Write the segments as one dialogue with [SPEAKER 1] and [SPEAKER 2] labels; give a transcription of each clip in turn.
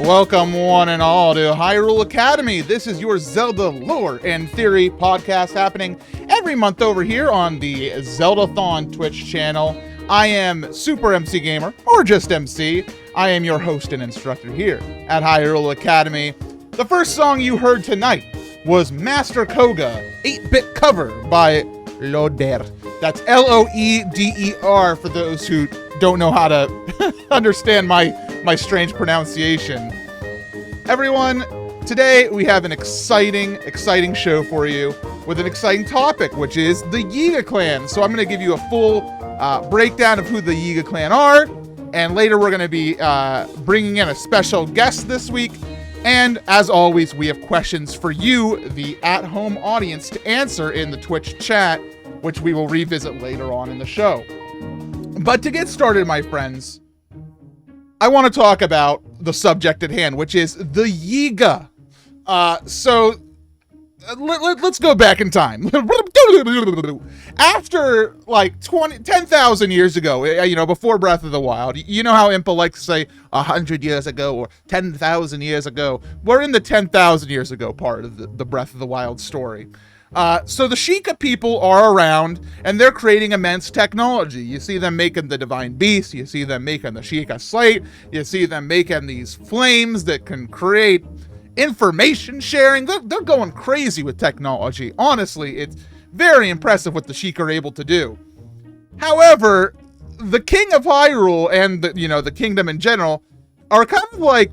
[SPEAKER 1] Welcome one and all to Hyrule Academy. This is your Zelda lore and theory podcast happening every month over here on the Zeldathon Twitch channel. I am SuperMCGamer, or just MC. I am your host and instructor here at Hyrule Academy. The first song you heard tonight was Master Koga, 8-bit cover by Loder. That's L-O-E-D-E-R for those who don't know how to understand my strange pronunciation. Everyone, today we have an exciting show for you with an exciting topic, which is the Yiga Clan. So I'm going to give you a full breakdown of who the Yiga Clan are, and later we're going to be bringing in a special guest this week. And as always, we have questions for you, the at-home audience, to answer in the Twitch chat, which we will revisit later on in the show. But to get started, my friends, I want to talk about the subject at hand, which is the Yiga. Let's go back in time. After like 10,000 years ago, before Breath of the Wild, you know how Impa likes to say 100 years ago or 10,000 years ago. We're in the 10,000 years ago part of the Breath of the Wild story. So the Sheikah people are around, and they're creating immense technology. You see them making the Divine Beast, you see them making the Sheikah Slate, you see them making these flames that can create information sharing. They're going crazy with technology. Honestly, it's very impressive what the Sheikah are able to do. However, the King of Hyrule and the kingdom in general are kind of like,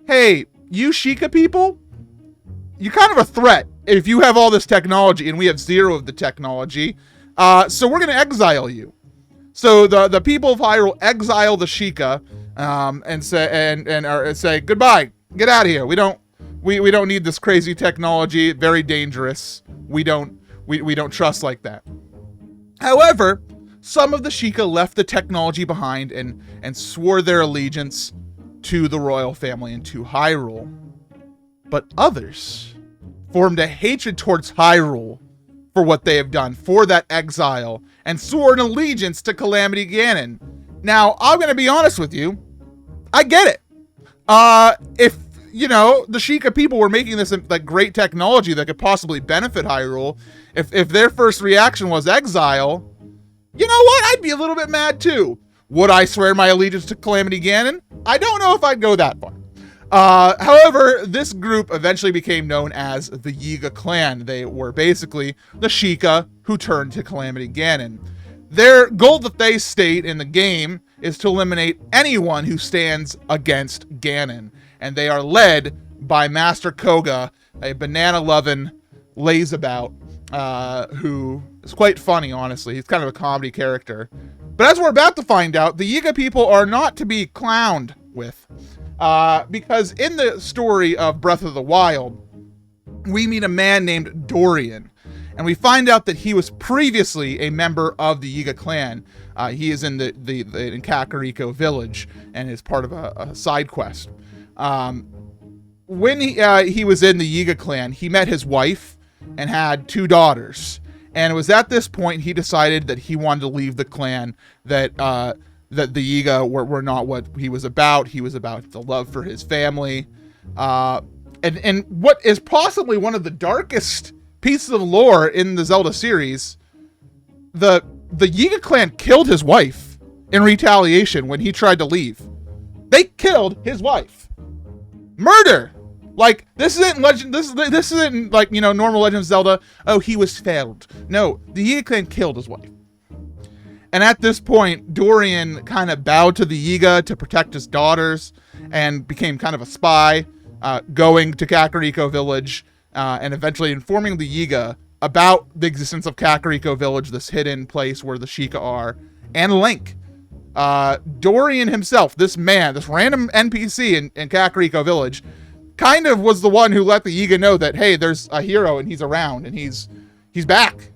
[SPEAKER 1] hey, you Sheikah people, you're kind of a threat if you have all this technology and we have zero of the technology. So we're going to exile you. So the people of Hyrule exile the Sheikah and say goodbye, get out of here. We don't need this crazy technology. Very dangerous. We don't trust like that. However, some of the Sheikah left the technology behind and swore their allegiance to the royal family and to Hyrule. But others formed a hatred towards Hyrule for what they have done, for that exile, and swore an allegiance to Calamity Ganon. Now, I'm going to be honest with you. I get it. If, the Sheikah people were making this like great technology that could possibly benefit Hyrule, if their first reaction was exile, you know what? I'd be a little bit mad too. Would I swear my allegiance to Calamity Ganon? I don't know if I'd go that far. However, this group eventually became known as the Yiga Clan. They were basically the Sheikah who turned to Calamity Ganon. Their goal that they state in the game is to eliminate anyone who stands against Ganon. And they are led by Master Koga, a banana-loving lazabout, who is quite funny, honestly. He's kind of a comedy character. But as we're about to find out, the Yiga people are not to be clowned with. Because in the story of Breath of the Wild, we meet a man named Dorian, and we find out that he was previously a member of the Yiga Clan. He is in in Kakariko Village and is part of a side quest. When he was in the Yiga Clan, he met his wife and had 2 daughters. And it was at this point he decided that he wanted to leave the clan, that the Yiga were not what he was about. He was about the love for his family. And what is possibly one of the darkest pieces of lore in the Zelda series, the Yiga Clan killed his wife in retaliation when he tried to leave. They killed his wife. Murder! Like, this isn't Legend, this isn't like, normal Legend of Zelda, oh, he was failed. No, the Yiga Clan killed his wife. And at this point, Dorian kind of bowed to the Yiga to protect his daughters and became kind of a spy, going to Kakariko Village and eventually informing the Yiga about the existence of Kakariko Village, this hidden place where the Sheikah are, and Link. Dorian himself, this man, this random NPC in Kakariko Village, kind of was the one who let the Yiga know that, hey, there's a hero and he's around and he's back,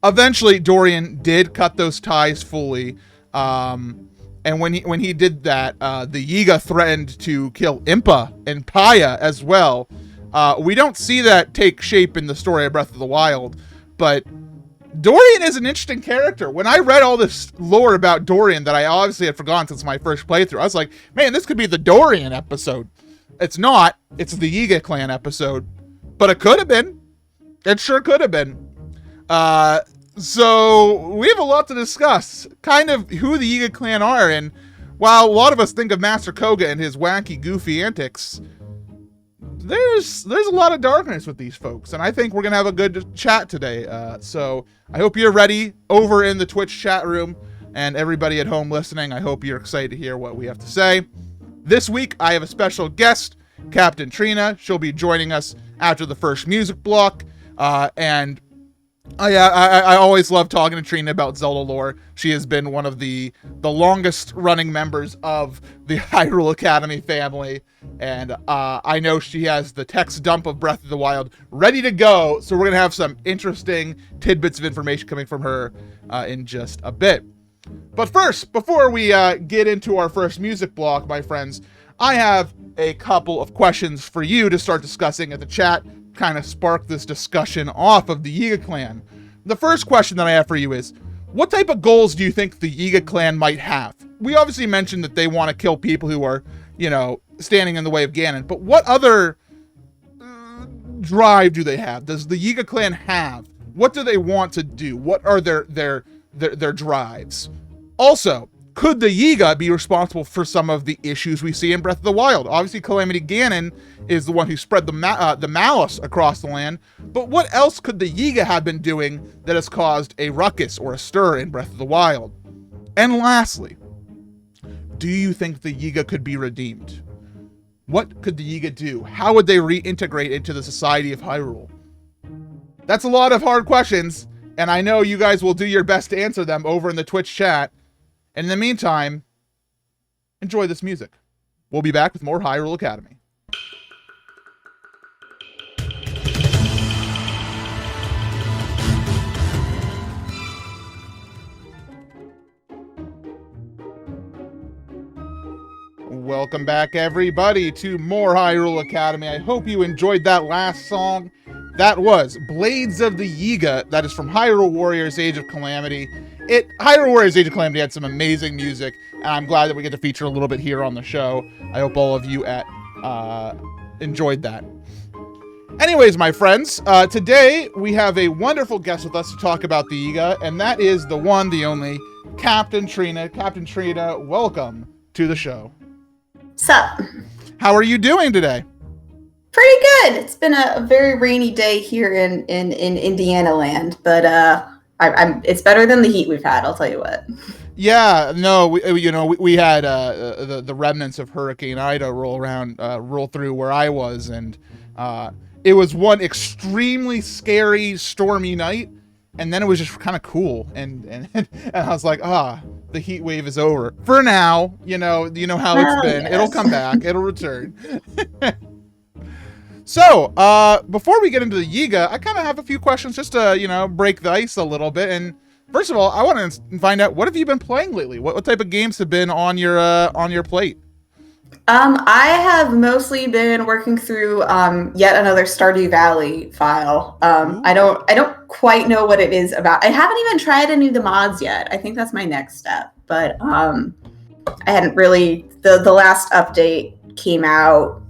[SPEAKER 1] Eventually, Dorian did cut those ties fully, and when he did that, the Yiga threatened to kill Impa and Paya as well. We don't see that take shape in the story of Breath of the Wild, but Dorian is an interesting character. When I read all this lore about Dorian that I obviously had forgotten since my first playthrough, I was like, man, this could be the Dorian episode. It's not. It's the Yiga Clan episode. But it could have been. It sure could have been. So we have a lot to discuss. Kind of who the Yiga Clan are, and while a lot of us think of Master Koga and his wacky, goofy antics, there's a lot of darkness with these folks, and I think we're gonna have a good chat today. So I hope you're ready over in the Twitch chat room, and everybody at home listening, I hope you're excited to hear what we have to say. This week, I have a special guest, Captain Trina. She'll be joining us after the first music block, and I always love talking to Trina about Zelda lore. She has been one of the longest running members of the Hyrule Academy family, and I know she has the text dump of Breath of the Wild ready to go, so we're going to have some interesting tidbits of information coming from her in just a bit. But first, before we get into our first music block, my friends, I have a couple of questions for you to start discussing at the chat, kind of spark this discussion off of the Yiga Clan. The first question that I have for you is, what type of goals do you think the Yiga Clan might have? We obviously mentioned that they want to kill people who are, standing in the way of Ganon, but what other drive do they have? Does the Yiga Clan have? What do they want to do? What are their drives? Also, could the Yiga be responsible for some of the issues we see in Breath of the Wild? Obviously, Calamity Ganon is the one who spread the malice across the land, but what else could the Yiga have been doing that has caused a ruckus or a stir in Breath of the Wild? And lastly, do you think the Yiga could be redeemed? What could the Yiga do? How would they reintegrate into the society of Hyrule? That's a lot of hard questions, and I know you guys will do your best to answer them over in the Twitch chat. And in the meantime, enjoy this music. We'll be back with more Hyrule Academy. Welcome back, everybody, to more Hyrule Academy. I hope you enjoyed that last song. That was Blades of the Yiga. That is from Hyrule Warriors Age of Calamity. Hyrule Warriors Age of Calamity had some amazing music, and I'm glad that we get to feature a little bit here on the show. I hope all of you enjoyed that. Anyways, my friends, today we have a wonderful guest with us to talk about the Yiga, and that is the one, the only, Captain Trina. Captain Trina, welcome to the show.
[SPEAKER 2] Sup?
[SPEAKER 1] How are you doing today?
[SPEAKER 2] Pretty good. It's been a very rainy day here in Indiana land, but it's better than the heat we've had, I'll tell you what.
[SPEAKER 1] Yeah, no, we had the remnants of Hurricane Ida roll through where I was, and it was one extremely scary, stormy night, and then it was just kind of cool, and I was like, the heat wave is over for now. You know how it's been. Yes. It'll come back. It'll return. So, before we get into the Yiga, I kind of have a few questions just to, break the ice a little bit. And first of all, I want to find out, what have you been playing lately? What type of games have been on your plate?
[SPEAKER 2] I have mostly been working through yet another Stardew Valley file. I don't quite know what it is about. I haven't even tried any of the mods yet. I think that's my next step. But I hadn't really. The last update came out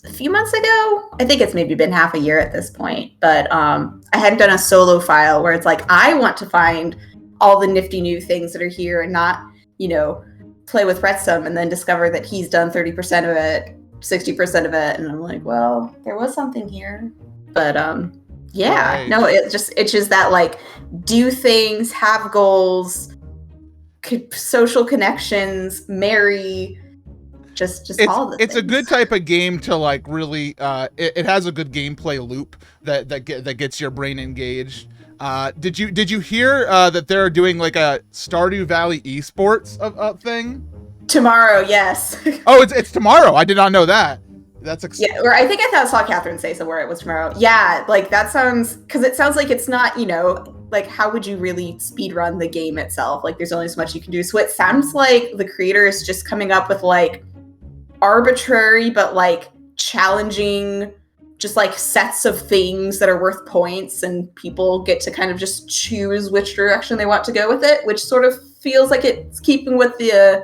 [SPEAKER 2] a few months ago. I think it's maybe been half a year at this point, but I hadn't done a solo file where it's like, I want to find all the nifty new things that are here and not, play with Retsum and then discover that he's done 30% of it, 60% of it. And I'm like, well, there was something here, but yeah, right. No, it's just that, like, do things, have goals, social connections, marry, just all the things. It's
[SPEAKER 1] a good type of game to, like, really it has a good gameplay loop that gets your brain engaged. Did you hear that they're doing like a Stardew Valley esports thing
[SPEAKER 2] tomorrow? Yes.
[SPEAKER 1] Oh, it's tomorrow. I did not know that. That's
[SPEAKER 2] yeah. Or I think I saw Catherine say somewhere it was tomorrow. Yeah, like that sounds, because it sounds like it's not, like, how would you really speedrun the game itself? Like, there's only so much you can do. So it sounds like the creator is just coming up with, like, arbitrary but, like, challenging just like sets of things that are worth points, and people get to kind of just choose which direction they want to go with it, which sort of feels like it's keeping with the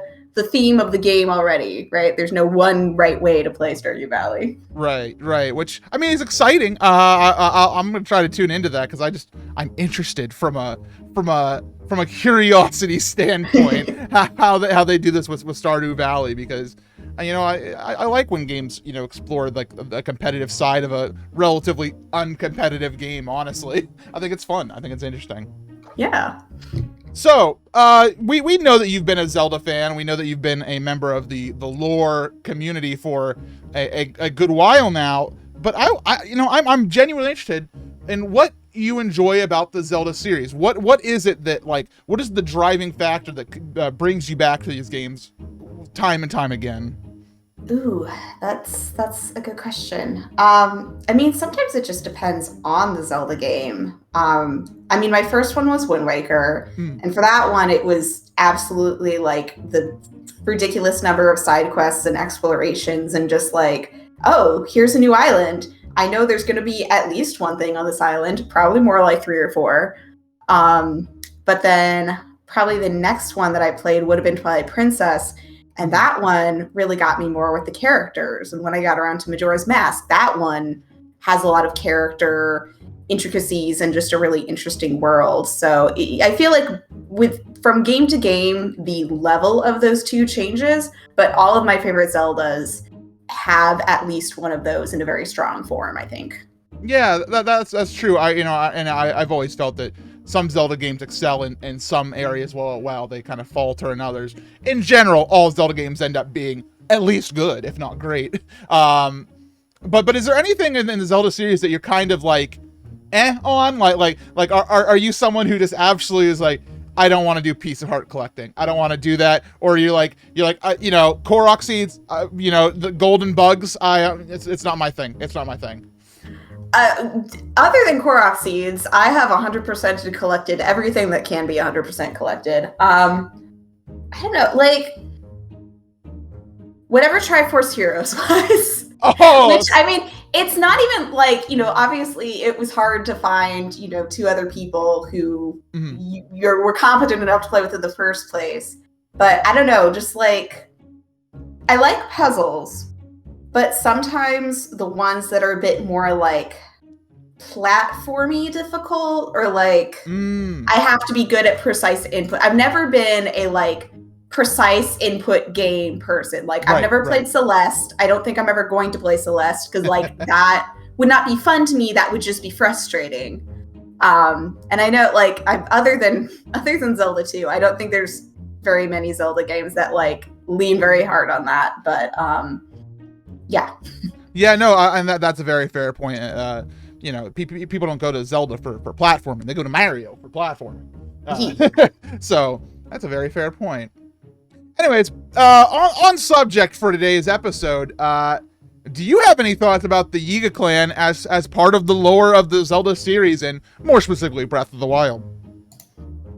[SPEAKER 2] theme of the game already, right? There's no one right way to play Stardew Valley.
[SPEAKER 1] Right. Which, I mean, is exciting. I'm gonna try to tune into that because I'm interested from a curiosity standpoint how they do this with Stardew Valley, because I like when games explore like the competitive side of a relatively uncompetitive game. Honestly, I think it's fun. I think it's interesting.
[SPEAKER 2] Yeah.
[SPEAKER 1] So, we know that you've been a Zelda fan. We know that you've been a member of the lore community for a good while now. But I'm genuinely interested in what you enjoy about the Zelda series. What is it that, like, what is the driving factor that brings you back to these games time and time again?
[SPEAKER 2] Ooh, that's a good question. I mean, sometimes it just depends on the Zelda game. I mean, my first one was Wind Waker, and for that one, it was absolutely like the ridiculous number of side quests and explorations, and just like, oh, here's a new island. I know there's going to be at least one thing on this island, probably more like 3 or 4. But then probably the next one that I played would have been Twilight Princess. And that one really got me more with the characters. And when I got around to Majora's Mask, that one has a lot of character intricacies and just a really interesting world. So I feel like from game to game, the level of those two changes, but all of my favorite Zeldas have at least one of those in a very strong form, I think.
[SPEAKER 1] Yeah, that's true. I've always felt that some Zelda games excel in some areas while they kind of falter in others. In general, all Zelda games end up being at least good, if not great. But is there anything in the Zelda series that you're kind of like on? Like are you someone who just absolutely is like, I don't want to do piece of heart collecting. I don't want to do that. Or you're like Korok seeds, the golden bugs. It's not my thing. It's not my thing.
[SPEAKER 2] Other than Korok seeds, I have 100% collected everything that can be 100% collected. I don't know, like whatever Triforce Heroes was.
[SPEAKER 1] Oh,
[SPEAKER 2] which, I mean, it's not even like, obviously it was hard to find, 2 other people who were competent enough to play with in the first place. But I don't know, just like, I like puzzles. But sometimes the ones that are a bit more like platformy difficult, or like I have to be good at precise input. I've never been a like precise input game person. Like I've never played Celeste. I don't think I'm ever going to play Celeste because like that would not be fun to me. That would just be frustrating. And I know like other than Zelda 2, I don't think there's very many Zelda games that like lean very hard on that. But
[SPEAKER 1] yeah, no, and that's a very fair point. People don't go to Zelda for platforming; they go to Mario for platforming. So that's a very fair point. Anyways, on subject for today's episode, do you have any thoughts about the Yiga Clan as part of the lore of the Zelda series, and more specifically, Breath of the Wild?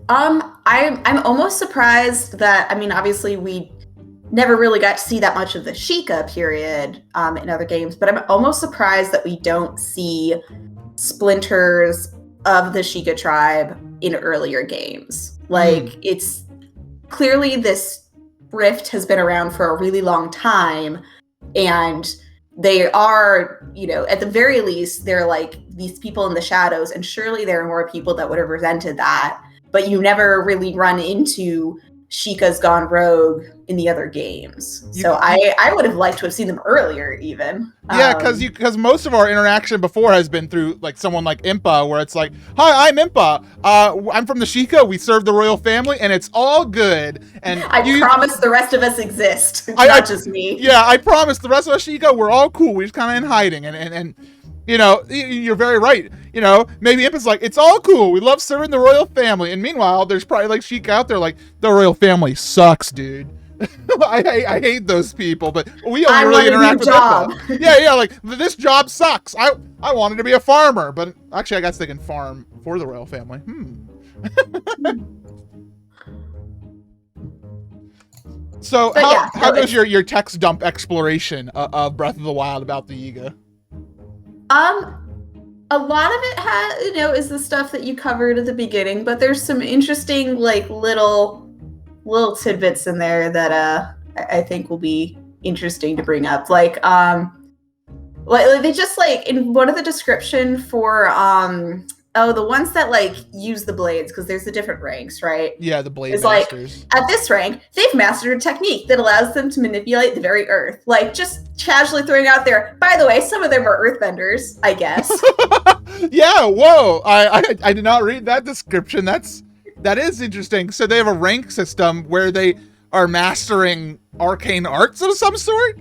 [SPEAKER 2] I'm almost surprised that, I mean, obviously we never really got to see that much of the Sheikah period in other games, but I'm almost surprised that we don't see splinters of the Sheikah tribe in earlier games. Like, it's clearly this rift has been around for a really long time, and they are, at the very least, they're like these people in the shadows, and surely there are more people that would have resented that, but you never really run into Sheikah's gone rogue in the other games. So I would have liked to have seen them earlier even.
[SPEAKER 1] Yeah, because most of our interaction before has been through like someone like Impa, where it's like, hi, I'm Impa. I'm from the Sheikah. We serve the royal family and it's all good. And
[SPEAKER 2] I promise the rest of us exist. Not just me.
[SPEAKER 1] Yeah, I promise the rest of us Sheikah, we're all cool. We're just kind of in hiding. And you're very right. Maybe Impa's like, it's all cool. We love serving the royal family. And meanwhile, there's probably like Sheikah out there like, the royal family sucks, dude. I hate those people, but we only really interact with Impa. Yeah, like, this job sucks. I wanted to be a farmer, but actually I guess they can farm for the royal family. So how goes your text dump exploration of Breath of the Wild about the Yiga?
[SPEAKER 2] A lot of it is the stuff that you covered at the beginning, but there's some interesting like little tidbits in there that I think will be interesting to bring up. Like they just like in one of the description for the ones that like use the blades, because there's the different ranks, right?
[SPEAKER 1] Yeah, the blade
[SPEAKER 2] it's
[SPEAKER 1] masters.
[SPEAKER 2] Like at this rank, they've mastered a technique that allows them to manipulate the very earth. Like just casually throwing out there, by the way, some of them are earthbenders, I guess.
[SPEAKER 1] Yeah, whoa. I did not read that description. That is interesting. So they have a rank system where they are mastering arcane arts of some sort?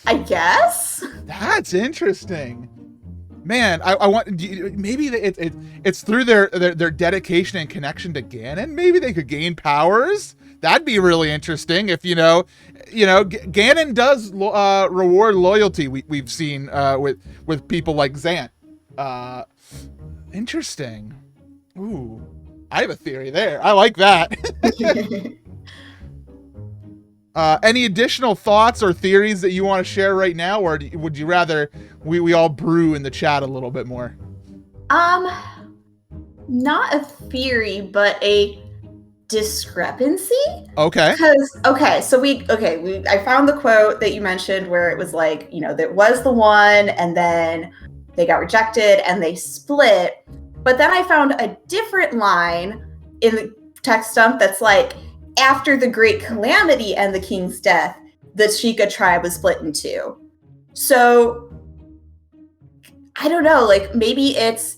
[SPEAKER 2] I guess.
[SPEAKER 1] That's interesting. Man, I want maybe it's through their dedication and connection to Ganon. Maybe they could gain powers. That'd be really interesting if Ganon does reward loyalty. We've seen with people like Zant. Interesting. Ooh, I have a theory there. I like that. Any additional thoughts or theories that you want to share right now, or would you rather we all brew in the chat a little bit more?
[SPEAKER 2] Not a theory, but a discrepancy.
[SPEAKER 1] Okay.
[SPEAKER 2] I found the quote that you mentioned where it was like, there was the one, and then they got rejected and they split. But then I found a different line in the text dump that's like, after the great calamity and the king's death, the Sheikah tribe was split in two. So I don't know, like maybe it's,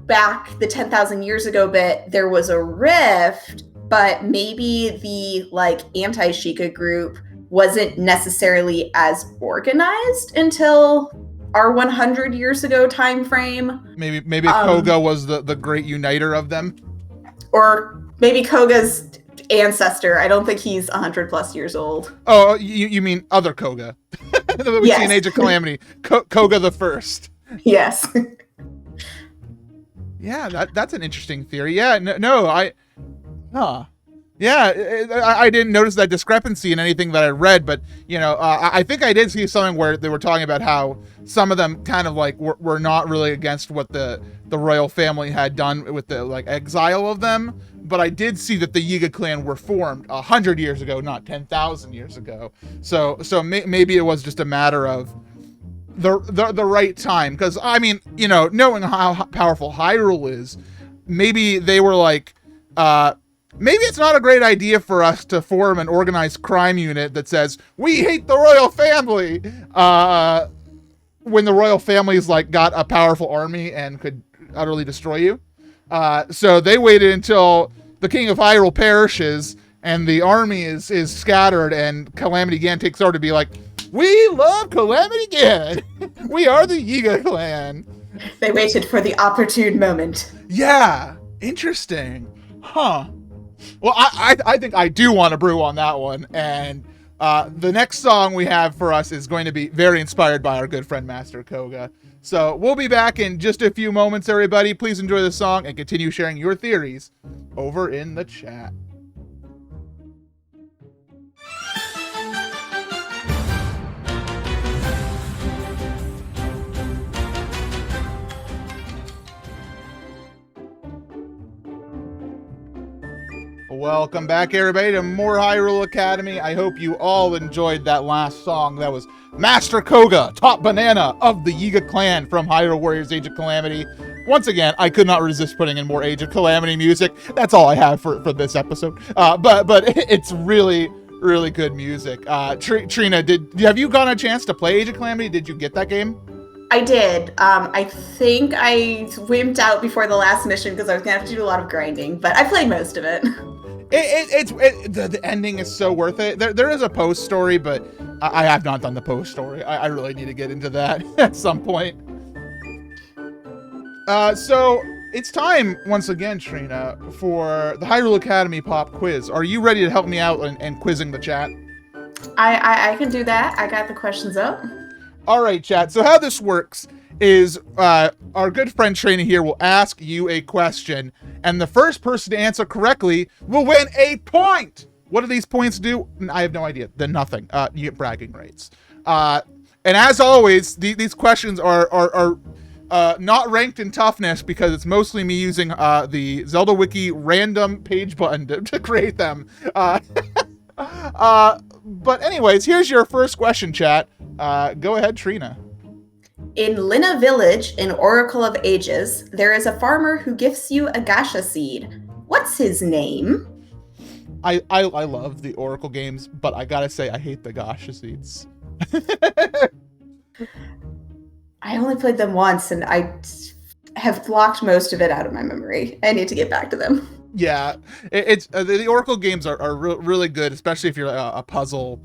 [SPEAKER 2] back the 10,000 years ago bit, there was a rift, but maybe the like anti-Sheikah group wasn't necessarily as organized until our 100 years ago time frame.
[SPEAKER 1] Maybe Koga was the great uniter of them.
[SPEAKER 2] Or maybe Koga's ancestor. I don't think he's 100 plus years old.
[SPEAKER 1] Oh, you mean other Koga? That we see in Age of Calamity. Koga the First.
[SPEAKER 2] Yes.
[SPEAKER 1] Yeah, that's an interesting theory. Yeah, I didn't notice that discrepancy in anything that I read, but I think I did see something where they were talking about how some of them kind of like were not really against what the royal family had done with the like exile of them. But I did see that the Yiga Clan were formed 100 years ago, not 10,000 years ago. So maybe it was just a matter of the right time. Because I mean, knowing how powerful Hyrule is, maybe they were like, maybe it's not a great idea for us to form an organized crime unit that says we hate the royal family. When the royal family's like got a powerful army and could utterly destroy you. So they waited until the king of Hyrule perishes and the army is scattered and Calamity Ganon takes over to be like, we love Calamity Ganon. We are the Yiga Clan.
[SPEAKER 2] They waited for the opportune moment.
[SPEAKER 1] Yeah. Interesting. Huh. Well, I think I do want to brew on that one. And the next song we have for us is going to be very inspired by our good friend Master Koga. So we'll be back in just a few moments, everybody. Please enjoy the song and continue sharing your theories over in the chat. Welcome back, everybody, to more Hyrule Academy. I hope you all enjoyed that last song. That was Master Koga, Top Banana of the Yiga Clan from Hyrule Warriors Age of Calamity. Once again, I could not resist putting in more Age of Calamity music. That's all I have for this episode. But it's really, really good music. Trina, have you gotten a chance to play Age of Calamity? Did you get that game?
[SPEAKER 2] I did. I think I wimped out before the last mission because I was gonna have to do a lot of grinding, but I played most of it. The ending is so worth it. There is a post story, but I have not done the post story. I really need to get into that at some point. So it's time once again, Trina, for the Hyrule Academy pop quiz. Are you ready to help me out and quizzing the chat? I can do that. I got the questions up.
[SPEAKER 1] All right, chat. So how this works is our good friend Trina here will ask you a question, and the first person to answer correctly will win a point. What do these points do? I have no idea. Then nothing. You get bragging rights. And as always, these questions are Not ranked in toughness because it's mostly me using the Zelda Wiki random page button to create them. But anyways, here's your first question, chat. Go ahead, Trina.
[SPEAKER 2] In Lina Village in Oracle of Ages, there is a farmer who gifts you a gacha seed. What's his name?
[SPEAKER 1] I love the Oracle games, but I gotta say I hate the gacha seeds.
[SPEAKER 2] I only played them once, and I have blocked most of it out of my memory. I need to get back to them.
[SPEAKER 1] Yeah, it's the Oracle games are really good, especially if you're a puzzle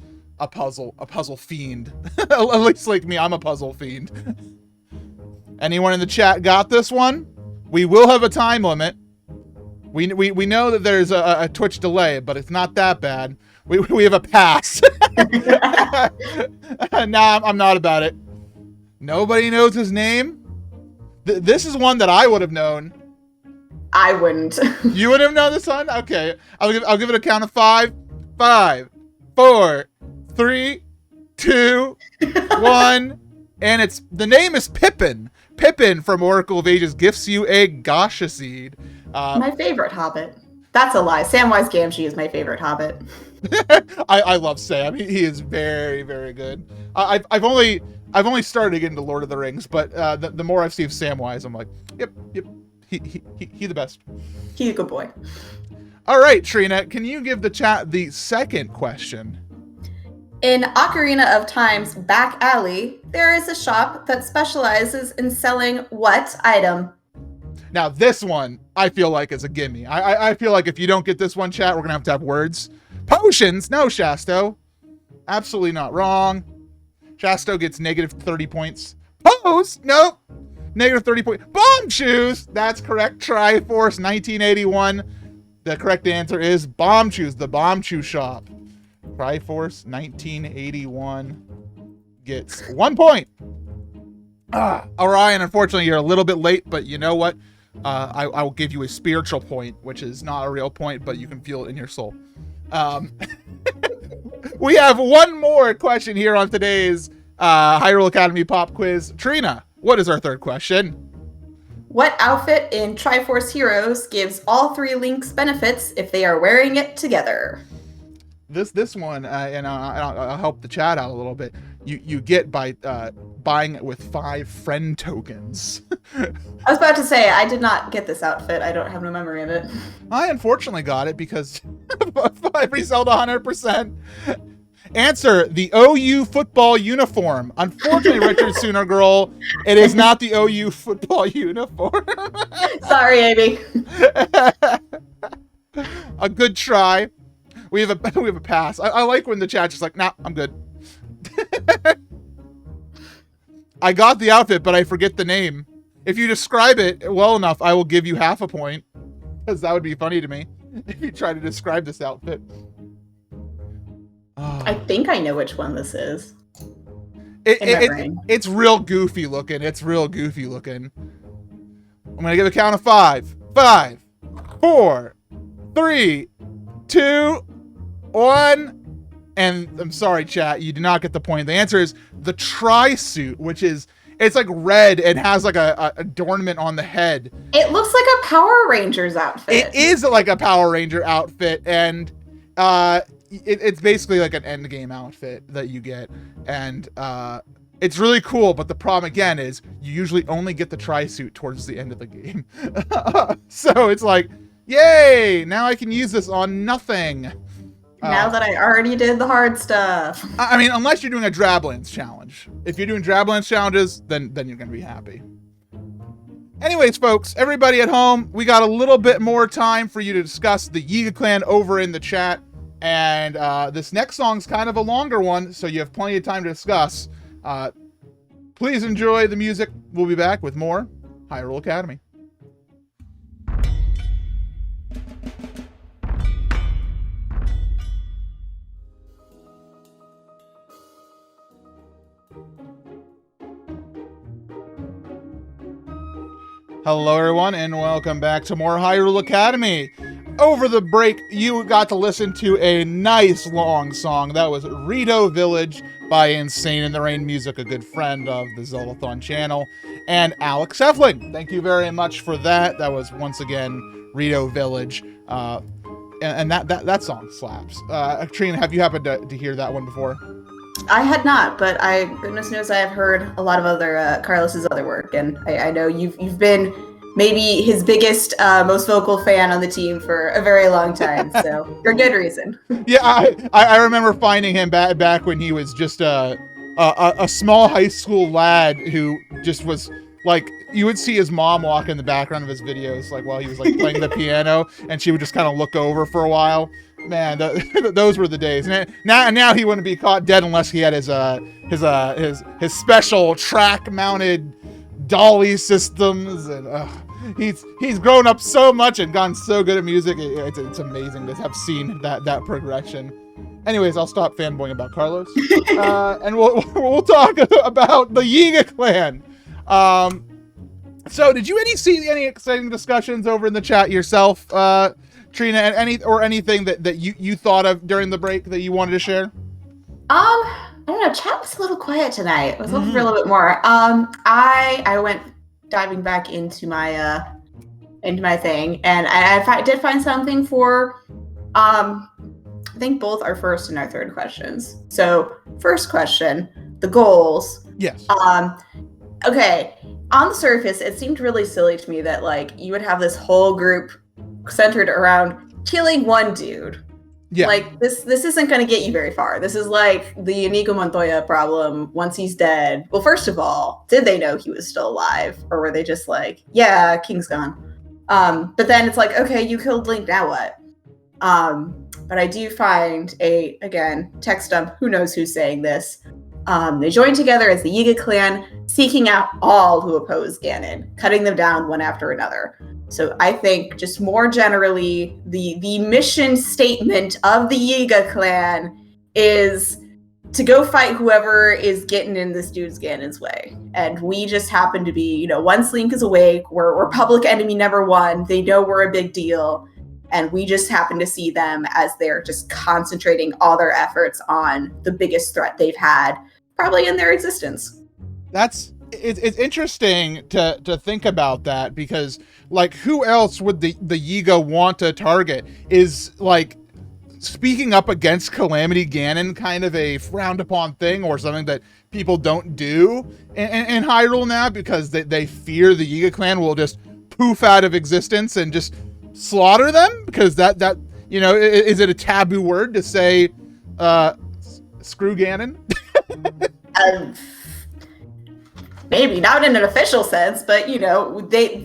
[SPEAKER 1] fiend. At least like me, I'm a puzzle fiend. Anyone in the chat got this one? We will have a time limit. We know that there's a Twitch delay, but it's not that bad. We have a pass. Nah, I'm not about it. Nobody knows his name. This is one that I would have known.
[SPEAKER 2] I wouldn't.
[SPEAKER 1] You would have known this one? Okay. I'll give it a count of 5. 5, 4, 3, 2, 1. And the name is Pippin. Pippin from Oracle of Ages gifts you a gacha seed.
[SPEAKER 2] My favorite Hobbit. That's a lie. Samwise Gamgee is my favorite Hobbit.
[SPEAKER 1] I love Sam. He is very, very good. I've only started to get into Lord of the Rings, but the more I've seen Samwise, I'm like, yep. He the best.
[SPEAKER 2] He's a good boy.
[SPEAKER 1] All right, Trina, can you give the chat the second question?
[SPEAKER 2] In Ocarina of Time's back alley, there is a shop that specializes in selling what item?
[SPEAKER 1] Now, this one, I feel like is a gimme. I feel like if you don't get this one, chat, we're going to have words. Potions? No, Shasto. Absolutely not wrong. Shasto gets negative 30 points. Pose? Nope. Negative 30 points. Bomb Shoes? That's correct. Triforce 1981. The correct answer is Bomb Shoes, the Bomb Shoe shop. Triforce 1981 gets 1 point. Orion, unfortunately, you're a little bit late, but you know what? I will give you a spiritual point, which is not a real point, but you can feel it in your soul. We have one more question here on today's Hyrule Academy pop quiz. Trina, what is our third question?
[SPEAKER 2] What outfit in Triforce Heroes gives all 3 Links benefits if they are wearing it together?
[SPEAKER 1] This one, and I'll help the chat out a little bit. You get by buying it with 5 friend tokens.
[SPEAKER 2] I was about to say, I did not get this outfit. I don't have no memory of it.
[SPEAKER 1] I unfortunately got it because every Zelda 100%. Answer, the OU football uniform. Unfortunately, Richard Sooner Girl, it is not the OU football uniform.
[SPEAKER 2] Sorry, Amy.
[SPEAKER 1] A good try. We have a pass. I like when the chat's just like, nah, I'm good. I got the outfit, but I forget the name. If you describe it well enough, I will give you half a point. Because that would be funny to me if you try to describe this outfit. Oh.
[SPEAKER 2] I think I know which one this is.
[SPEAKER 1] It's real goofy looking. It's real goofy looking. I'm going to give a count of 5. 5, 4, 3, 2, 1. And I'm sorry, chat, you do not get the point. The answer is the tri-suit, which is, it's like red and has like a adornment on the head.
[SPEAKER 2] It looks like a Power Rangers outfit.
[SPEAKER 1] It is like a Power Ranger outfit, and it's basically like an endgame outfit that you get. And it's really cool, but the problem again is you usually only get the tri-suit towards the end of the game. So it's like, yay, now I can use this on nothing.
[SPEAKER 2] Now that I already did the hard stuff.
[SPEAKER 1] I mean, unless you're doing a Drablands challenge. If you're doing Drablands challenges, then you're going to be happy. Anyways, folks, everybody at home, we got a little bit more time for you to discuss the Yiga Clan over in the chat. And this next song's kind of a longer one, so you have plenty of time to discuss. Please enjoy the music. We'll be back with more Hyrule Academy. Hello everyone and welcome back to more Hyrule Academy. Over the break, you got to listen to a nice long song. That was Rito Village by Insane in the Rain Music, a good friend of the Zeldathon channel, and Alex Effling. Thank you very much for that. That was once again Rito Village, and that song slaps. Trina, have you happened to hear that one before?
[SPEAKER 2] I had not, but goodness knows I have heard a lot of other Carlos's other work, and I know you've been maybe his biggest, most vocal fan on the team for a very long time, so for a good reason.
[SPEAKER 1] Yeah, I remember finding him back when he was just a small high school lad who just was like, you would see his mom walk in the background of his videos, like while he was like playing the piano, and she would just kind of look over for a while. Man, those were the days. Now he wouldn't be caught dead unless he had his special track-mounted dolly systems, and he's grown up so much and gotten so good at music. It's amazing to have seen that progression. Anyways, I'll stop fanboying about Carlos, and we'll talk about the Yiga Clan. So, did you see any exciting discussions over in the chat yourself, Trina, and anything that you thought of during the break that you wanted to share?
[SPEAKER 2] I don't know. Chat was a little quiet tonight. I was looking for a little bit more. I went diving back into my thing, and I did find something for I think both our first and our third questions. So, first question, the goals.
[SPEAKER 1] Yes.
[SPEAKER 2] Okay. On the surface, it seemed really silly to me that like you would have this whole group centered around killing one dude.
[SPEAKER 1] Yeah.
[SPEAKER 2] Like this isn't going to get you very far. This is like the Inigo Montoya problem. Once he's dead, well, first of all, did they know he was still alive, or were they just like, yeah, King's gone? But then it's like, okay, you killed Link, now what? But I do find again, text dump, who knows who's saying this. They joined together as the Yiga Clan, seeking out all who oppose Ganon, cutting them down one after another. So I think just more generally, the mission statement of the Yiga Clan is to go fight whoever is getting in this dude's Ganon's way. And we just happen to be, once Link is awake, we're public enemy number one. They know we're a big deal. And we just happen to see them as they're just concentrating all their efforts on the biggest threat they've had probably in their existence.
[SPEAKER 1] It's interesting to think about that, because like, who else would the Yiga want to target? Is like speaking up against Calamity Ganon kind of a frowned upon thing, or something that people don't do in Hyrule now because they fear the Yiga Clan will just poof out of existence and just slaughter them? Because that is it a taboo word to say screw Ganon?
[SPEAKER 2] Maybe not in an official sense, but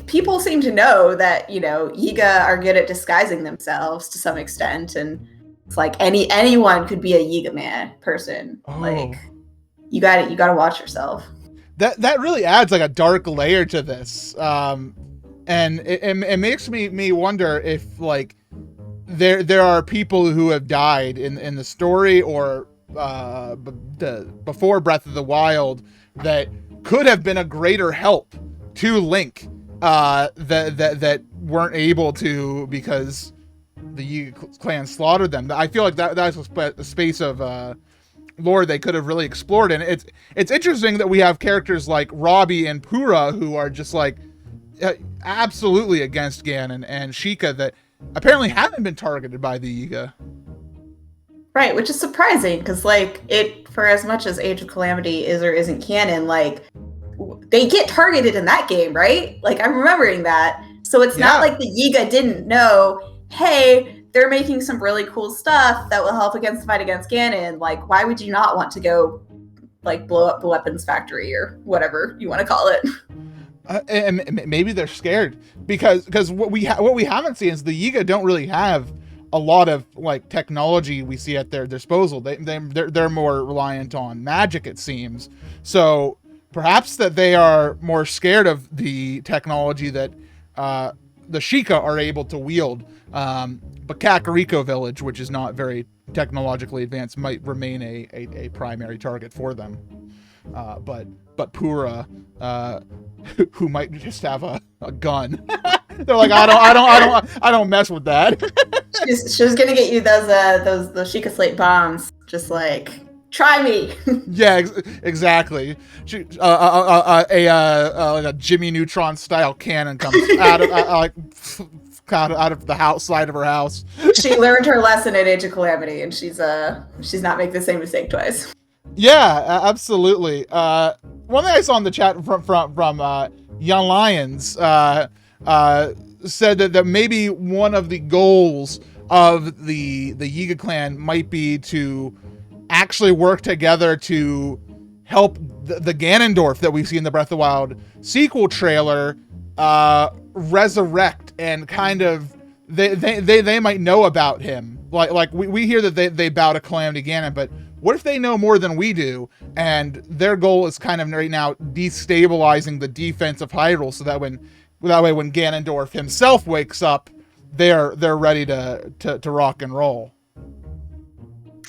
[SPEAKER 2] people seem to know that Yiga are good at disguising themselves to some extent, and it's like anyone could be a Yiga person.
[SPEAKER 1] Oh.
[SPEAKER 2] Like you got to watch yourself.
[SPEAKER 1] That really adds like a dark layer to this, and it makes me wonder if like there are people who have died in the story or before Breath of the Wild that could have been a greater help to Link that weren't able to because the Yiga Clan slaughtered them. I feel like that's a space of lore they could have really explored, and it's interesting that we have characters like Robbie and Pura who are just like absolutely against Ganon, and Sheikah that apparently haven't been targeted by the Yiga.
[SPEAKER 2] Right, which is surprising because, like, for as much as Age of Calamity is or isn't canon, like, they get targeted in that game, right? Like, I'm remembering that. So it's not like the Yiga didn't know, hey, they're making some really cool stuff that will help against the fight against Ganon. Like, why would you not want to go, like, blow up the weapons factory or whatever you want to call it?
[SPEAKER 1] And maybe they're scared because what we haven't seen is the Yiga don't really have a lot of like technology we see at their disposal. They're more reliant on magic, it seems. So perhaps that they are more scared of the technology that the Sheikah are able to wield. But Kakariko Village, which is not very technologically advanced, might remain a primary target for them. But Pura, who might just have a gun. They're like, I don't mess with that.
[SPEAKER 2] She's gonna get you those Sheikah Slate bombs, just like Try me.
[SPEAKER 1] Yeah, exactly. Like a Jimmy Neutron style cannon comes out of out of the house side of her house.
[SPEAKER 2] She learned her lesson at Age of Calamity, and she's not making the same mistake twice.
[SPEAKER 1] Yeah, absolutely. One thing I saw in the chat from Young Lions said that maybe one of the goals of the Yiga Clan might be to actually work together to help the Ganondorf that we see in the Breath of the Wild sequel trailer resurrect, and kind of they might know about him. Like we hear that they bow to Calamity Ganon, but what if they know more than we do, and their goal is kind of right now destabilizing the defense of Hyrule, so that when Ganondorf himself wakes up, they're ready to rock and roll.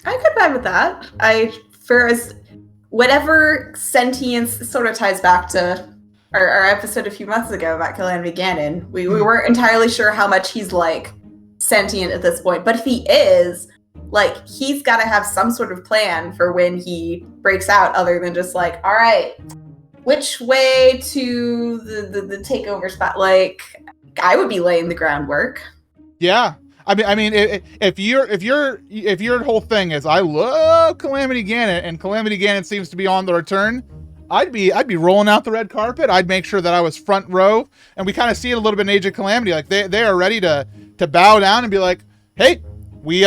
[SPEAKER 2] I could vibe with that. Whatever sentience sort of ties back to our episode a few months ago about Calamity Ganon. We weren't entirely sure how much he's like sentient at this point, but if he is, like, he's got to have some sort of plan for when he breaks out, other than just like, all right, which way to the takeover spot? Like, I would be laying the groundwork.
[SPEAKER 1] Yeah. I mean, if your whole thing is I love Calamity Ganon, and Calamity Ganon seems to be on the return, I'd be rolling out the red carpet. I'd make sure that I was front row, and we kind of see it a little bit in Age of Calamity. Like they are ready to bow down and be like, hey, we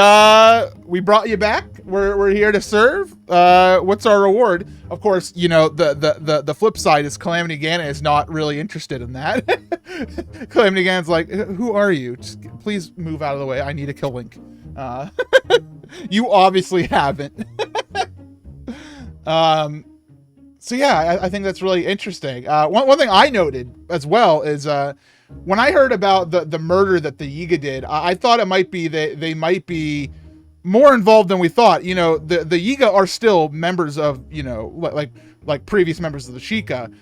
[SPEAKER 1] brought you back. We're here to serve. What's our reward? Of course, you know, the flip side is Calamity Ganon is not really interested in that. Calamity Ganon's like, who are you? Just please move out of the way. I need to kill Link. You obviously haven't. So yeah, I think that's really interesting. One thing I noted as well is when I heard about the murder that the Yiga did, I thought it might be that they might be more involved than we thought. You know, the Yiga are still members of, you know, like previous members of the Sheikah.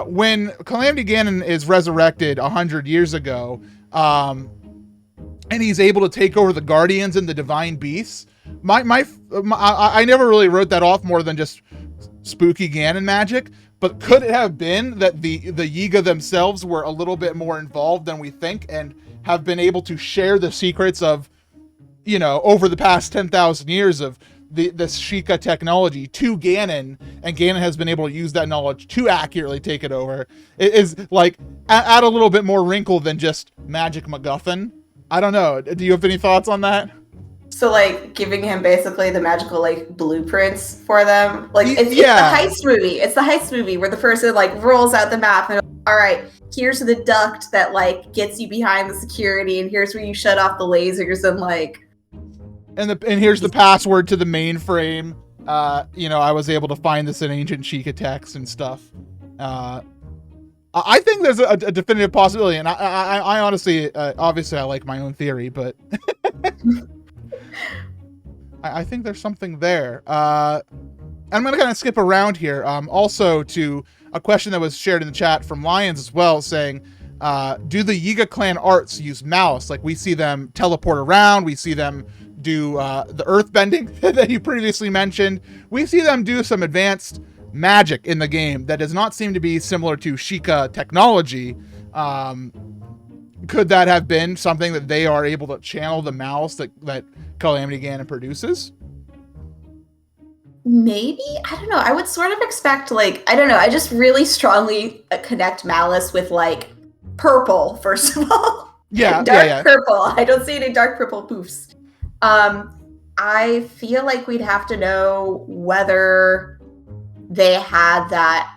[SPEAKER 1] When Calamity Ganon is resurrected 100 years ago, and he's able to take over the Guardians and the Divine Beasts, I never really wrote that off more than just spooky Ganon magic. But could it have been that the Yiga themselves were a little bit more involved than we think, and have been able to share the secrets of, you know, over the past 10,000 years of the Sheikah technology to Ganon, and Ganon has been able to use that knowledge to accurately take it over? It is like add a little bit more wrinkle than just magic MacGuffin. I don't know. Do you have any thoughts on that?
[SPEAKER 2] So, like, giving him basically the magical, like, blueprints for them. Like, it's the heist movie. It's the heist movie where the person, like, rolls out the map and, all right, here's the duct that, like, gets you behind the security, and here's where you shut off the lasers, and, like...
[SPEAKER 1] And here's the password to the mainframe. You know, I was able to find this in ancient Sheikah text and stuff. I think there's a definitive possibility, and I honestly, obviously I like my own theory, but... I think there's something there. I'm going to kind of skip around here. Also to a question that was shared in the chat from Lions as well, saying, do the Yiga Clan arts use malice? Like, we see them teleport around. We see them do the earth bending that you previously mentioned. We see them do some advanced magic in the game that does not seem to be similar to Sheikah technology. Could that have been something that they are able to channel the malice that Calamity Ganon produces?
[SPEAKER 2] Maybe? I don't know. I would sort of expect, like, I don't know. I just really strongly connect malice with, like, purple, first of all.
[SPEAKER 1] Yeah,
[SPEAKER 2] dark purple. I don't see any dark purple poofs. I feel like we'd have to know whether they had that.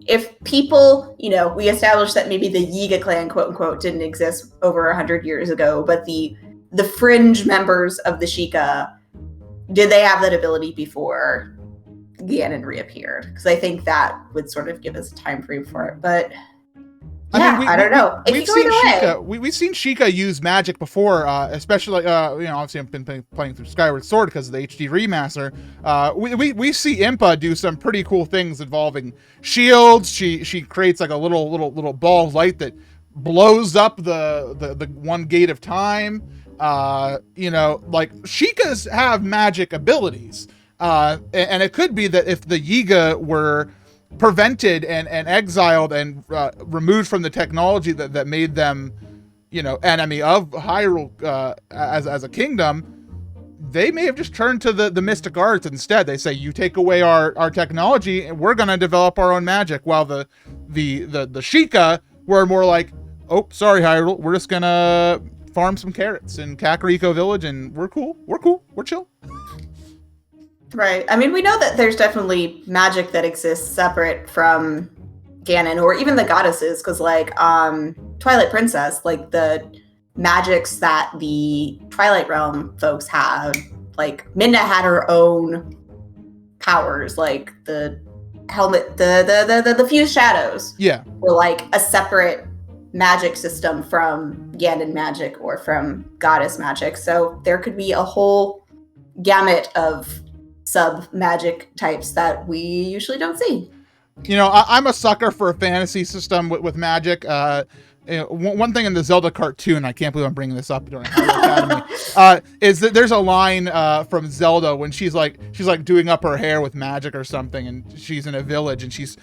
[SPEAKER 2] If people, you know, we established that maybe the Yiga Clan, quote unquote, didn't exist over 100 years ago, but the fringe members of the Sheikah, did they have that ability before Ganon reappeared? Because I think that would sort of give us a time frame for it. But yeah, I don't know.
[SPEAKER 1] We've seen Sheikah. We've seen Sheikah use magic before, especially you know, obviously I've been playing through Skyward Sword because of the HD remaster. We see Impa do some pretty cool things involving shields. She creates like a little ball of light that blows up the one gate of time. You know, like, Sheikahs have magic abilities. And it could be that if the Yiga were prevented and exiled and removed from the technology that made them, enemy of Hyrule as a kingdom, they may have just turned to the mystic arts instead. They say, you take away our technology and we're going to develop our own magic, while the Sheikah were more like, oh, sorry, Hyrule, we're just going to farm some carrots in Kakariko Village and we're cool, we're chill.
[SPEAKER 2] Right. I mean, we know that there's definitely magic that exists separate from Ganon or even the goddesses, because like Twilight Princess, like the magics that the Twilight Realm folks have, like Midna had her own powers, like the helmet, the fused shadows, were like a separate magic system from Ganon magic or from goddess magic. So there could be a whole gamut of sub magic types that we usually don't see.
[SPEAKER 1] I'm a sucker for a fantasy system with magic. One thing in the Zelda cartoon, I can't believe I'm bringing this up during Hyrule Academy, is that there's a line from Zelda when she's like doing up her hair with magic or something, and she's in a village, and she's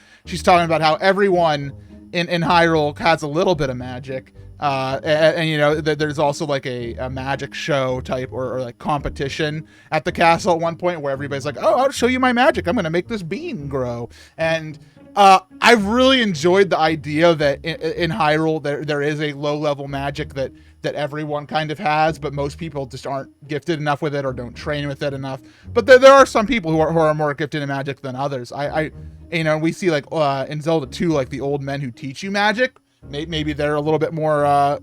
[SPEAKER 1] talking about how everyone in Hyrule has a little bit of magic, and there's also like a magic show type or like competition at the castle at one point where everybody's like, oh, I'll show you my magic, I'm gonna make this bean grow. And I've really enjoyed the idea that in Hyrule there is a low-level magic that everyone kind of has, but most people just aren't gifted enough with it or don't train with it enough. But there are some people who are more gifted in magic than others. We see like in Zelda 2, like the old men who teach you magic. Maybe they're a little bit more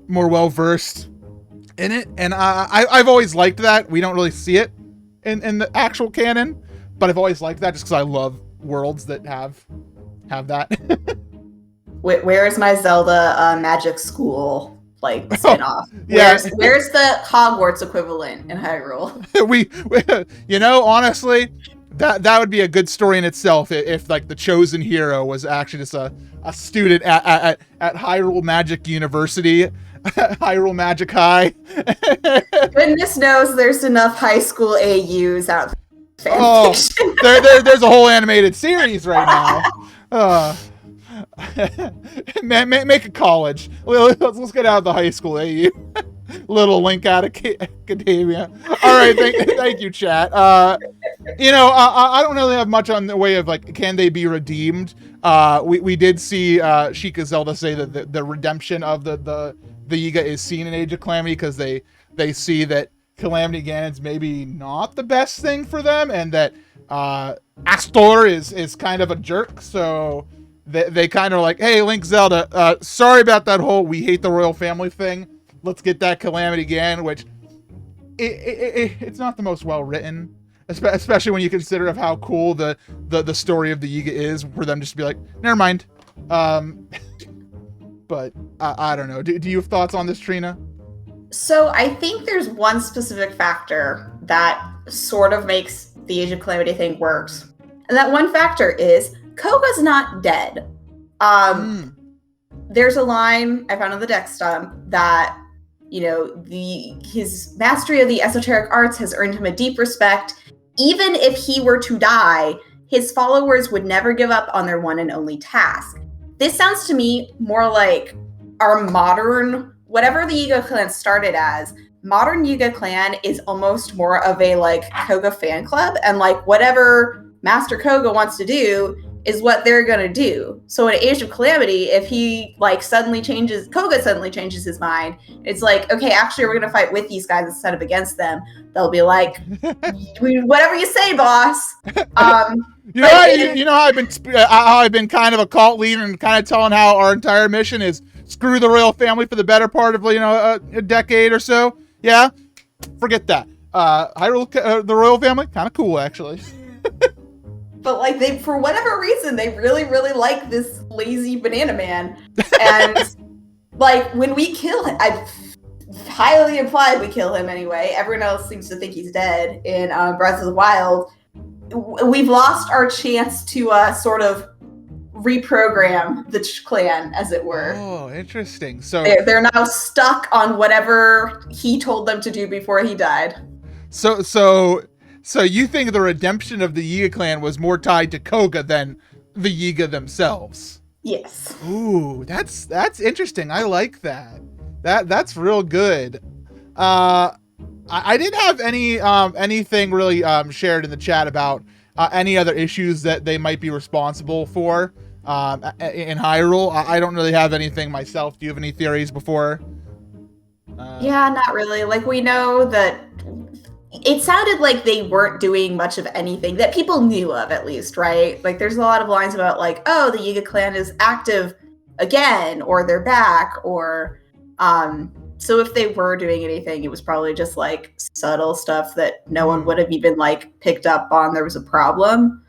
[SPEAKER 1] well-versed in it. And I've always liked that. We don't really see it in the actual canon, but I've always liked that just because I love worlds that have that.
[SPEAKER 2] Where is my Zelda magic school like spin-off? Where's the Hogwarts equivalent in Hyrule?
[SPEAKER 1] we honestly, that would be a good story in itself if like the chosen hero was actually just a student at Hyrule Magic University, Hyrule Magic High.
[SPEAKER 2] Goodness knows there's enough high school AUs out there.
[SPEAKER 1] There's a whole animated series right now. Make a college. Let's get out of the high school, AU. Little Link out of Academia. All right, thank you, chat. I don't really have much on the way of like, can they be redeemed? We did see Sheikah Zelda say that the redemption of the Yiga is seen in Age of Calamity, because they see that Calamity Ganon's maybe not the best thing for them, and that Astor is kind of a jerk, so they kind of like, hey, Link, Zelda, sorry about that whole we hate the royal family thing. Let's get that Calamity Ganon, which it's not the most well written, especially when you consider of how cool the story of the Yiga is, for them just to be like, never mind. But I don't know. Do you have thoughts on this, Trina?
[SPEAKER 2] So I think there's one specific factor that sort of makes the Age of Calamity thing works. And that one factor is Koga's not dead. There's a line I found on the deck stump that, his mastery of the esoteric arts has earned him a deep respect. Even if he were to die, his followers would never give up on their one and only task. This sounds to me more like our modern, whatever the Yiga Clan started as, modern Yiga Clan is almost more of a like Koga fan club, and like whatever Master Koga wants to do is what they're gonna do. So in Age of Calamity, if he like Koga suddenly changes his mind, it's like, okay, actually we're gonna fight with these guys instead of against them. They'll be like, whatever you say, boss. How I've been kind of a cult leader and kind of telling how our entire mission is screw the royal family for the better part of a decade or so. Yeah, forget that. Hyrule, the royal family, kind of cool actually. But like they, for whatever reason, they really, really like this lazy banana man. And like when we kill him, I highly implied we kill him anyway. Everyone else seems to think he's dead in Breath of the Wild. We've lost our chance to sort of reprogram the clan, as it were.
[SPEAKER 1] Oh, interesting. So
[SPEAKER 2] they're now stuck on whatever he told them to do before he died.
[SPEAKER 1] So So you think the redemption of the Yiga clan was more tied to Koga than the Yiga themselves?
[SPEAKER 2] Yes.
[SPEAKER 1] Ooh, that's interesting. I like that. That's real good. I didn't have anything really shared in the chat about any other issues that they might be responsible for in Hyrule. I don't really have anything myself. Do you have any theories before?
[SPEAKER 2] Yeah, not really. Like, we know that it sounded like they weren't doing much of anything that people knew of, at least, right? Like, there's a lot of lines about, like, oh, the Yiga clan is active again, or they're back, or so if they were doing anything, it was probably just like subtle stuff that no one would have even like picked up on. There was a problem.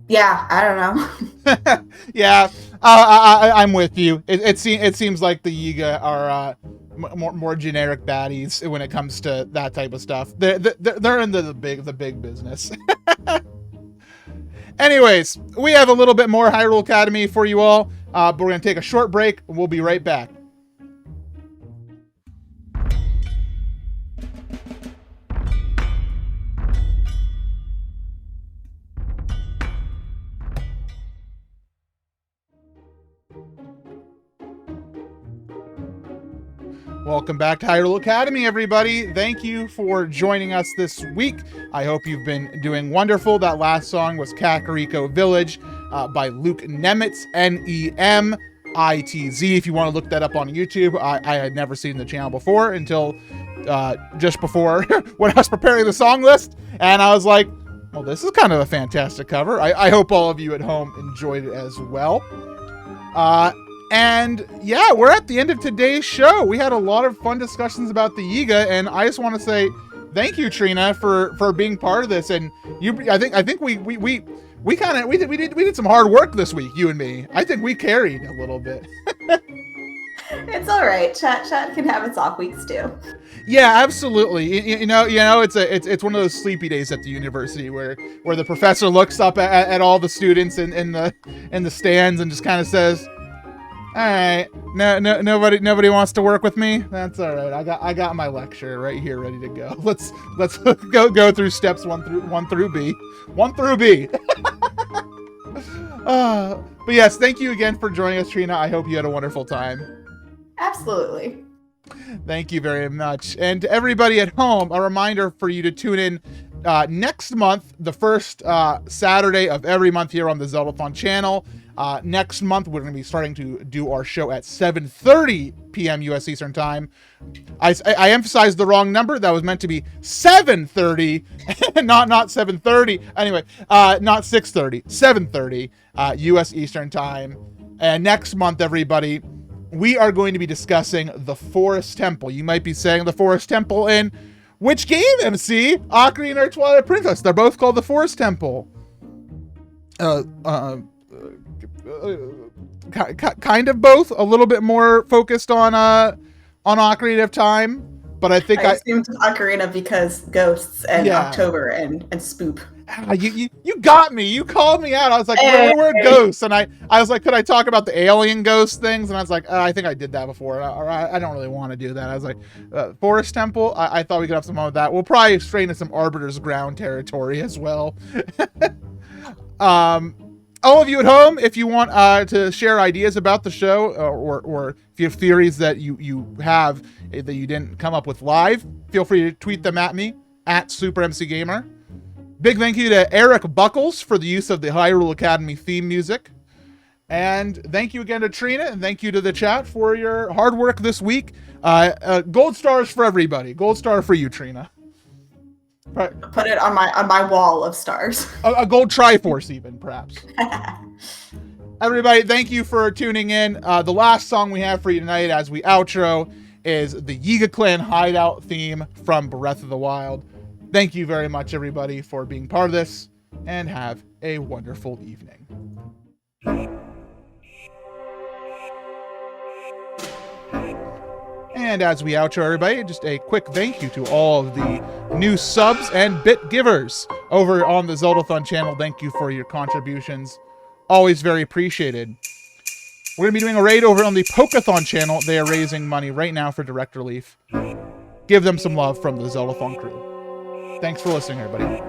[SPEAKER 2] Yeah, I don't know.
[SPEAKER 1] Yeah, I'm with you. It seems like the Yiga are more generic baddies when it comes to that type of stuff. They're into the big business. Anyways, we have a little bit more Hyrule Academy for you all, but we're gonna take a short break. We'll be right back. Welcome back to Hyrule Academy, everybody. Thank you for joining us this week. I hope you've been doing wonderful. That last song was Kakariko Village by Luke Nemitz, Nemitz. If you want to look that up on YouTube, I had never seen the channel before until just before when I was preparing the song list. And I was like, well, this is kind of a fantastic cover. I hope all of you at home enjoyed it as well. And yeah, we're at the end of today's show. We had a lot of fun discussions about the Yiga, and I just want to say thank you, Trina, for being part of this. And I think we did some hard work this week, you and me. I think we carried a little bit.
[SPEAKER 2] It's all right. Chat can have its off weeks too.
[SPEAKER 1] Yeah, absolutely. You know, it's one of those sleepy days at the university where the professor looks up at all the students in the stands and just kind of says, all right, nobody wants to work with me. That's all right. I got my lecture right here ready to go. Let's go through steps one through B. But yes, thank you again for joining us, Trina. I hope you had a wonderful time.
[SPEAKER 2] Absolutely.
[SPEAKER 1] Thank you very much. And to everybody at home, a reminder for you to tune in next month, the first Saturday of every month here on the Zeldathon channel. Next month, we're going to be starting to do our show at 7:30 p.m. U.S. Eastern Time. I emphasized the wrong number. That was meant to be 7:30, not 7:30. Anyway, not 6:30, 7:30 U.S. Eastern Time. And next month, everybody, we are going to be discussing the Forest Temple. You might be saying the Forest Temple in which game, MC? Ocarina or Twilight Princess? They're both called the Forest Temple. Kind of both. A little bit more focused on Ocarina of Time, but I think I
[SPEAKER 2] assumed Ocarina because ghosts and October and spoop.
[SPEAKER 1] You got me. You called me out. I was like, where were ghosts? And I was like, could I talk about the alien ghost things? And I was like, I think I did that before. I don't really want to do that. I was like, Forest Temple. I thought we could have some fun with that. We'll probably stray into some Arbiter's Ground territory as well. All of you at home, if you want to share ideas about the show, or if you have theories that you have that you didn't come up with live, feel free to tweet them at me, at SuperMCGamer. Big thank you to Eric Buckles for the use of the Hyrule Academy theme music. And thank you again to Trina, and thank you to the chat for your hard work this week. Gold stars for everybody. Gold star for you, Trina. Right.
[SPEAKER 2] Put it on my wall of stars.
[SPEAKER 1] A gold Triforce even, perhaps. Everybody, thank you for tuning in. The last song we have for you tonight as we outro is the Yiga Clan Hideout theme from Breath of the Wild. Thank you very much, everybody, for being part of this, and have a wonderful evening. And as we outro, everybody, just a quick thank you to all of the new subs and bit givers over on the Zeldathon channel. Thank you for your contributions. Always very appreciated. We're going to be doing a raid over on the Pokeathon channel. They are raising money right now for direct relief. Give them some love from the Zeldathon crew. Thanks for listening, everybody.